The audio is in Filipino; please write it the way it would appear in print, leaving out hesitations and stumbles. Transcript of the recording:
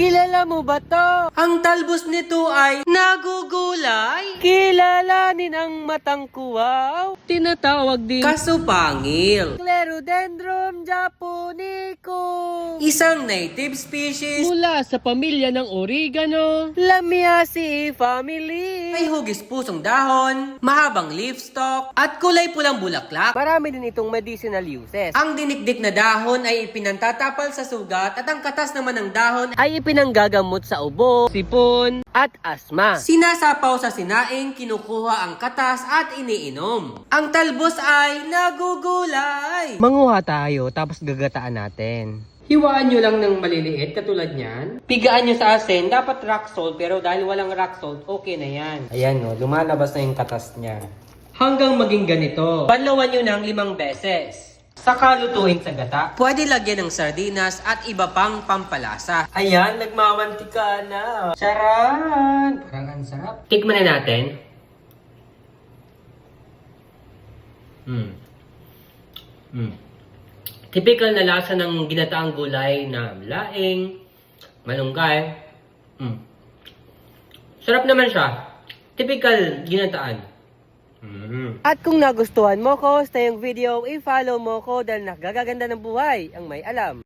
Kilala mo ba to? Ang talbos nito ay nagugulay. Kilalanin ang matang kuwaw. Tinatawag din Kasupangil. Sclerodendron japonicum. Isang native species. Mula sa pamilya ng oregano, Lamiaceae family. May hugis pusong dahon, mahabang leaf stalk, at kulay pulang bulaklak. Marami din itong medicinal uses. Ang dinikdik na dahon ay ipinantatapal sa sugat at ang katas naman ng dahon Ay ipinanggagamot sa ubo, sipon, at asma. sinasapaw sa sinaing, kinukuha ang katas at iniinom. Ang talbos ay nagugulay. Manguha tayo tapos gagataan natin. Hiwaan nyo lang ng maliliit katulad niyan. Pigaan nyo sa asin, dapat rock salt, pero dahil walang rock salt, okay na yan. Ayan o, lumalabas na yung katas niya. Hanggang maging ganito. Banlawan nyo ng 5 beses. Saka lutuin sa gata. Pwede lagyan ng sardinas at iba pang pampalasa. Ayan, nagmamantika na. Charan! Parang ang sarap. Tikman na natin. Typical na lasa ng ginataang gulay na laing, malunggay. Sarap naman siya. Typical ginataan. At kung nagustuhan mo ko sa yung video, i-follow mo ko dahil nakagaganda ng buhay ang may alam.